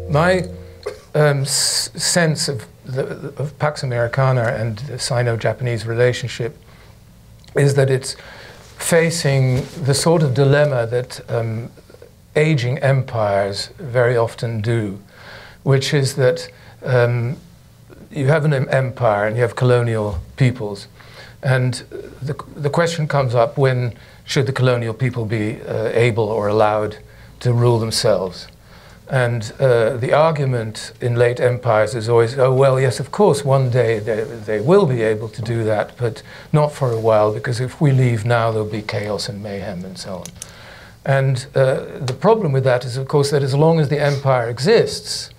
My sense of Pax Americana and the Sino-Japanese relationship is that it's facing the sort of dilemma that aging empires very often do, which is that you have an empire and you have colonial peoples, and the question comes up, when should the colonial people be able or allowed to rule themselves? And the argument in late empires is always, oh, well, yes, of course, one day they will be able to do that, but not for a while, because if we leave now, there'll be chaos and mayhem and so on. And the problem with that is, of course, that as long as the empire exists,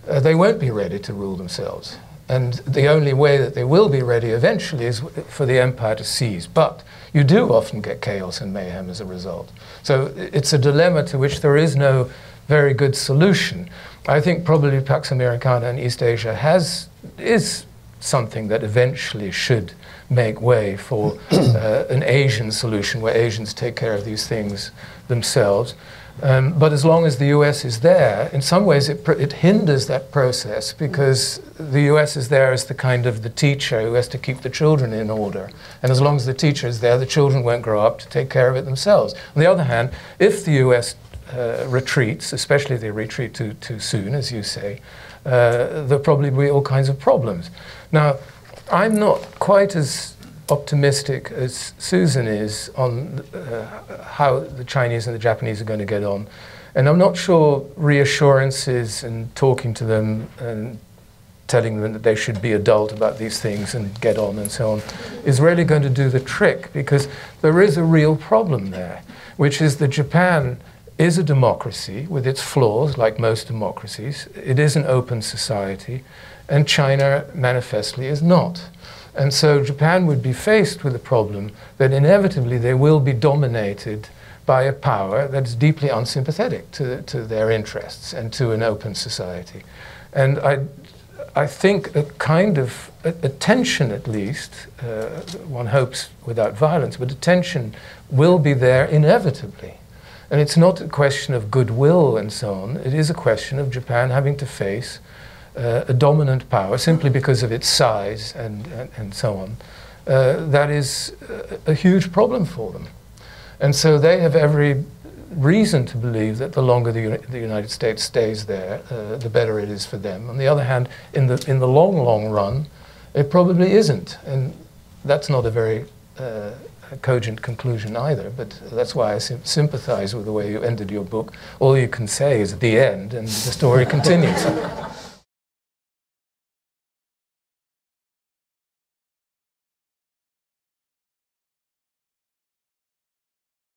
they won't be ready to rule themselves. And the only way that they will be ready eventually is for the empire to cease. But you do often get chaos and mayhem as a result. So it's a dilemma to which there is no very good solution. I think probably Pax Americana in East Asia is something that eventually should make way for an Asian solution where Asians take care of these things themselves. But as long as the US is there, in some ways it hinders that process, because the US is there as the kind of the teacher who has to keep the children in order. And as long as the teacher is there, the children won't grow up to take care of it themselves. On the other hand, if the US retreats, especially if they retreat too soon, as you say, there'll probably be all kinds of problems. Now, I'm not quite as optimistic as Susan is on how the Chinese and the Japanese are going to get on. And I'm not sure reassurances and talking to them and telling them that they should be adult about these things and get on and so on is really going to do the trick, because there is a real problem there, which is that Japan is a democracy with its flaws, like most democracies. It is an open society, and China manifestly is not. And so Japan would be faced with the problem that inevitably they will be dominated by a power that's deeply unsympathetic to their interests and to an open society. And I think a kind of a tension, at least, one hopes without violence, but a tension will be there inevitably. And it's not a question of goodwill and so on. It is a question of Japan having to face a dominant power simply because of its size and so on. That is a huge problem for them. And so they have every reason to believe that the longer the United States stays there, the better it is for them. On the other hand, in the long run, it probably isn't. And that's not a very cogent conclusion either, but that's why I sympathize with the way you ended your book. All you can say is the end, and the story continues.